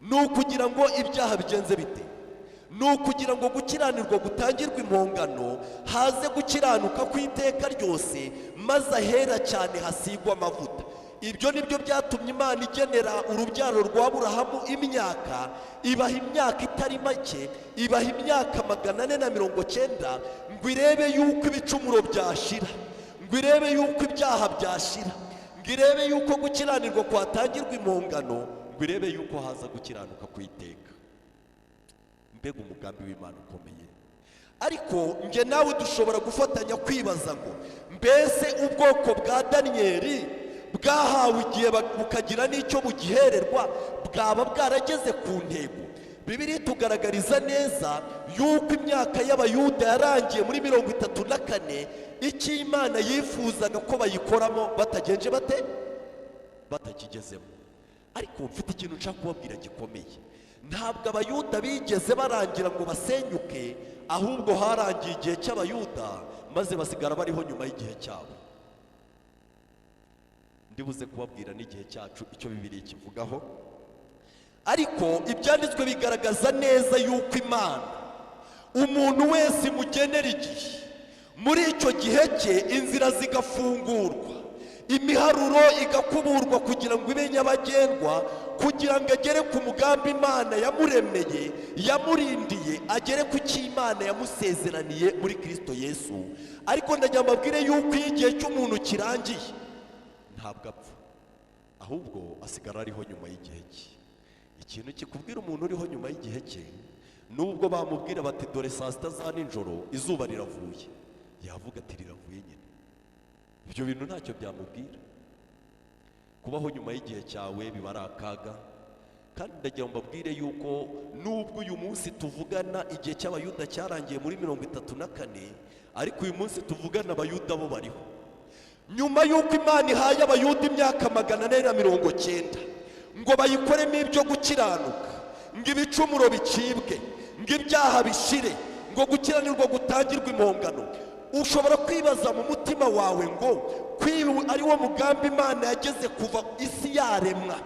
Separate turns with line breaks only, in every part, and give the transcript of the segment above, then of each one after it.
ni ukugira ngo ibyaha bigenze bite ni ukugira ngo gukiranirwa gutangirwe impongano, haze gukiranuka kw'iteka ryose, maze ahera cyane hasigwa amavuta. Ibyo nibyo byatumye Imana igenera urubyaro rwa Aburahamu imyaka, ibaha imyaka itari make, ibaha imyaka 490, ngo irebe yuko ibicumuro byashira, ngo irebe yuko ibyaha byashira, ngo irebe yuko gukiranirwa kwatangirwa impongano, ngo irebe yuko haza gukiranuka kw'iteka. Mbega umugambi w'Imana ukomeye. Ariko nge nawe dushobora gufatanya kwibaza ngo mbese ubwoko bwa Daniyeli bwahawe igihe bukagira n'icyo bugihererwa bwaba bwarageze ku ntego? Bibiliya itugaragariza neza yuko imyaka y'Abayuda yarangiye muri 34, icyo Imana yifuzaga ko bayikoramo batagenje bate batakigezemo. Ariko mfite ikintu nshaka kubabwira gikomeye. Ntabwo Abayuda bigeze barangira ngo basenyuke, ahubwo harangiye igihe cy'Abayuda maze basigara bariho nyuma y'igihe cyabo. Ndibuze kubabwira n'igihe cyacu icyo Bibiliya kivugaho. Ariko ibyanditswe bigaragaza neza yuko Imana umuntu wese imugenera igihe, muri icyo gihe cye inzira zigafungurwa, imiharuro igakuburwa kugira ngo ibe nyabagendwa, kugira ngo agere ku mugambi Imana yamuremeye, yamurindiye, agere ku cyo Imana yamusezeraniye muri Kristo Yesu. Ariko ndagira mbabwire yuko iyo igihe cy'umuntu kirangiye ntabwo apfa, ahubwo asigara ariho nyuma y'igihe cye. Ikintu kikubwira umuntu uriho nyuma y'igihe cye, nubwo bamubwira bati dore saa sita za nijoro izuba riravuye, yavuga ati riravuye nyine. Ibyo bintu ntacyo byamubwira. Kubaho nyuma y'igihe cyawe biba ari akaga. Kandi ndagira ngo mbabwire yuko nubwo uyu munsi tuvugana igihe cy'Abayuda cyarangiye muri 34, ariko uyu munsi tuvugana Abayuda bo bariho. Nyuma yuko Imana ihaye Abayuda imyaka 490 ngo bayikoremo ibyo gukiranuka, ngo ibicumuro bicibwe, ngo ibyaha bishire, ngo gukiranirwa gutangirwe impongano, ushobora kwibaza mu mutima wawe ngo kwiba ari wo mugambi Imana yageze kuva isi yaremwa.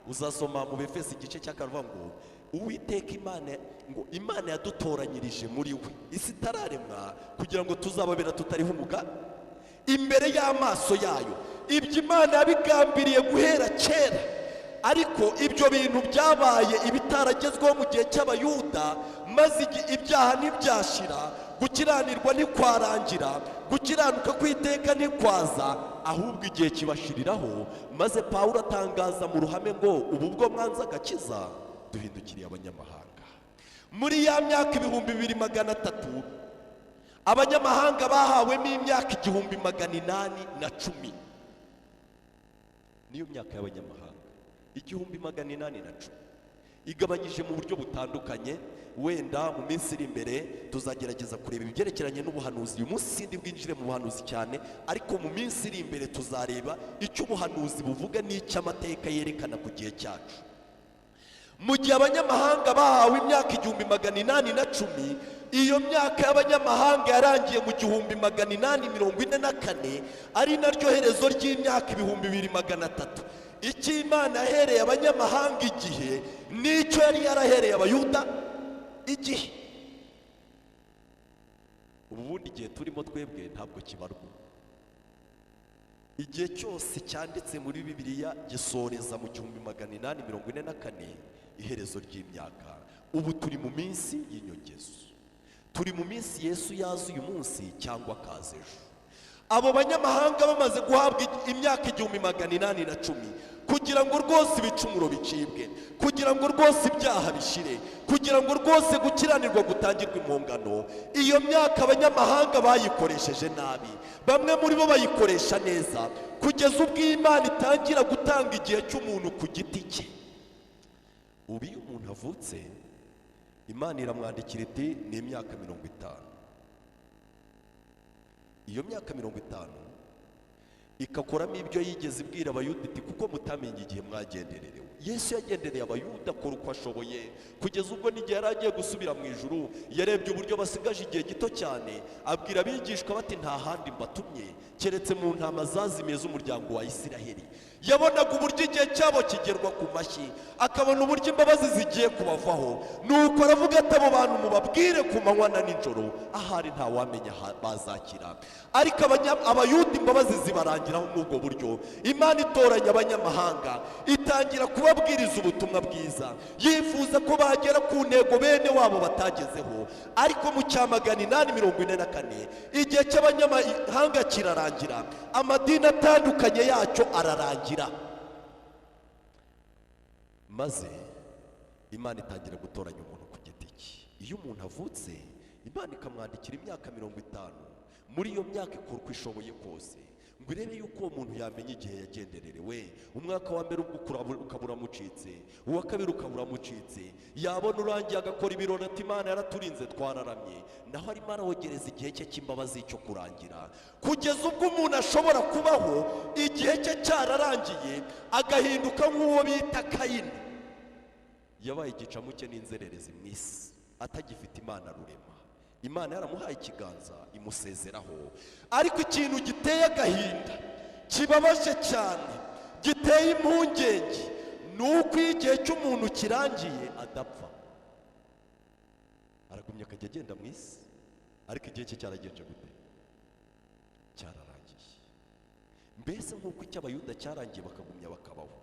Uzasoma mu Befesi igice cy'akavuga ngo Uwiteka Imana, ngo Imana yadutoranyirije muri we isi itararemwa kugira ngo tuzababera tutariho umugambi imbere y'amaso yayo. Ibyo Imana yabigambiriye guhera kera, ariko ibyo bintu byabaye ibitaragezweho mu gihe cy'Abayuda, maze ibyaha ntibyashira, gukiranirwa ntikwarangira, gukiranuka kw'iteka ntikwaza, ahubwo igihe kibashiriraho. Maze Pawulo atangaza mu ruhame ngo ubu bwo mwanze agakiza duhindukiriye abanyamahanga. Muri ya myaka 2300 abanyamahanga bahawemo imyaka 810. Niyo myaka y'abanyamahanga 810 igabanyije mu buryo butandukanye. Wenda mu minsi iri imbere tuzagerageza kureba ibyerekeranye n'ubuhanuzi. Uyu munsi sindi bwinjire mu buhanuzi cyane, ariko mu minsi iri imbere tuzareba icyo ubuhanuzi buvuga n'icyo amateka yerekana ku gihe cyacu. Mu gihe abanyamahanga bahawe imyaka 810, iyo myaka y'abanyamahanga yarangiye mu 1844, ari naryo herezo ry'imyaka 2300. Icyo Imana yahereye abanyamahanga igihe nicyo yari yarahereye Abayuda igihe. Ubundi igihe turimo twebwe ntabwo kibarwa. Igihe cyose cyanditse muri Bibiliya gisoreza mu 1844, iherezo ry'imyaka. Ubu turi mu minsi y'inyongezo, turi mu minsi Yesu yaza uyu munsi cyangwa akaza ejo. Abo banyamahanga bamaze guhabwa imyaka 810 kugira ngo rwose ibicumuro bicibwe, kugira ngo rwose ibyaha bishire, kugira ngo rwose gukiranirwa gutangirwe impongano. Iyo myaka abanyamahanga bayikoresheje nabi, bamwe muri bo bayikoresha neza, kugeza ubwo Imana itangira gutanga igihe cy'umuntu ku giti cye. Ubu iyo umuntu avutse, Imana iramwandikira iti ni imyaka 50. Iyo myaka 50 ikakoramo ibyo yigeze ibwira abayuda iti kuko mutamenye igihe mwagendererewe. Yesu yagendereye abayuda akora uko ashoboye kugeza ubwo n'igihe yari agiye gusubira mu ijuru yarebye uburyo basigaje igihe gito cyane, abwira abigishwa bati nta handi mbatumye keretse mu ntama zazimiye z'umuryango wa Isiraheli. Yabonaga uburyo igihe cyabo kigerwa ku mashyi, akabona uburyo imbabazi zigiye kubavaho, nuko aravuga ati abo bantu mubabwire ku manywa na nijoro, ahari ntawamenya bazakira. Ariko abayuda imbabazi zibarangiraho n'ubwo buryo. Imana itoranya abanyamahanga itangira kubabwiriza ubutumwa bwiza, yifuza ko bagera ku ntego bene wabo batagezeho. Ariko mu cya 844 igihe cy'abanyamahanga kirarangira, amadini atandukanye yacyo ararangira, maze Imana itangira gutoranya umuntu ku giti cye. Iyo umuntu avutse, Imana ikamwandikira imyaka 50. Muri iyo myaka ikora uko ishoboye kose ngo irebe yuko uwo muntu yamenya igihe yagendererewe. Umwaka wa mbere ukabura mucitse, uwa kabiri ukabura mucitse, yabona urangiye agakora ibirori ati Imana yaraturinze twararamye, naho arimo arawogereza igihe cye cy'imbabazi cyo kurangira, kugeza ubwo umuntu ashobora kubaho igihe cye cyararangiye agahinduka nk'uwo bita Kayini. Yabaye igicamuke n'inzererezi mu isi, atagifite Imana rurema. Imana yaramuhaye ikiganza imusezeraho. Ariko ikintu giteye agahinda, kibabaje cyane, giteye impungenge, nuko igihe cy'umuntu kirangiye adapfa, aragumya akajya agenda mu isi, ariko igihe cye cyaragenje gute? Cyararangiye. Mbese nk'uko icy'abayuda cyarangiye bakagumya bakabaho,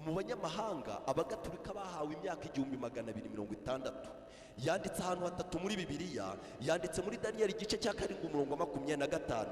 mu banyamahanga abagatulika bahawe imyaka 260. Yanditse ahantu hatatu muri Bibiliya, yanditse muri Daniyeli igice cya 7:25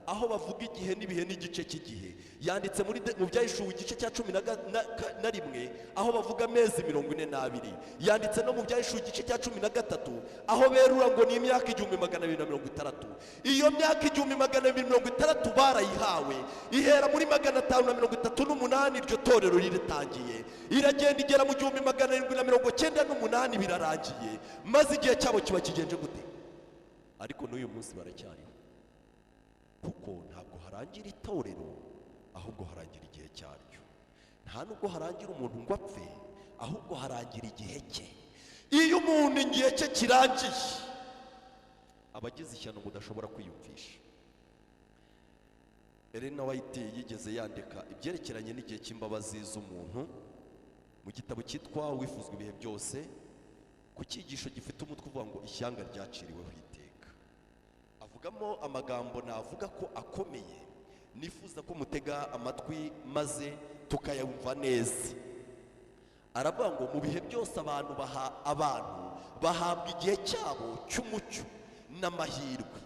aho bavuga igihe n'ibihe n'igice cy'igihe. Yanditse mu Byahishuwe igice cya 11 aho bavuga amezi 42. Yanditse no mu Byahishuwe igice cya 13 aho berura ngo ni imyaka 1260. Iyo myaka 1260 barayihawe, ihera muri 538 iryo torero riritangiye, iragenda igera mu 1798 birarangiye, maze igihe cyabo kiba kigenje gute? Ariko n'uyu munsi baracyariho, kuko ntabwo harangira itorero, ahubwo harangira igihe cyaryo. Nta nubwo harangira umuntu ngo apfe, ahubwo harangira igihe cye. Iyo umuntu igihe cye kirangiye, abagize ishyano mudashobora kwiyumvisha. Elena White yigeze yandika ibyerekeranye n'igihe cy'imbabazi z'umuntu mu gitabo cyitwa Wifuzwa ibihe byose, ku cyigisho gifite umutwe uvuga ngo ishyanga ryaciriweho iteka. Avugamo amagambo navuga ko akomeye, nifuza ko mutega amatwi maze tukayumva neza. Aravuga ngo mu bihe byose abantu bahabwa igihe cyabo cy'umucyo n'amahirwe,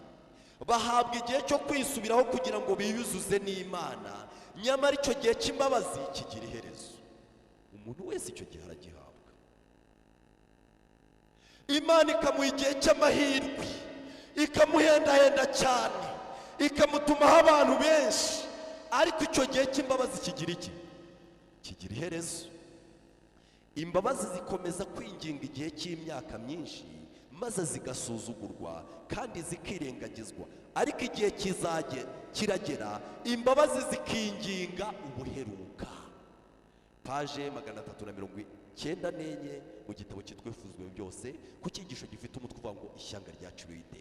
bahabwa igihe cyo kwisubiraho kugira ngo biyuzuze n'Imana, nyamara icyo gihe cy'imbabazi kigira iherezo. Umuntu wese icyo gihe aragihabwa. Imana ikamuha igihe cy'amahirwe, ikamuhendahenda cyane, ikamutumaho abantu benshi, ariko icyo gihe cy'imbabazi kigira iki? Kigira iherezo. Imbabazi zikomeza kwinginga igihe cy'imyaka myinshi, maze zigasuzugurwa kandi zikirengagizwa, ariko igihe kiragera imbabazi zikinginga ubuheruka. Paje 394 mu gitabo cyitwa Wifuzwa byose, ku cyigisho gifite umutwe uvuga ngo ishyanga ryaciriweho iteka.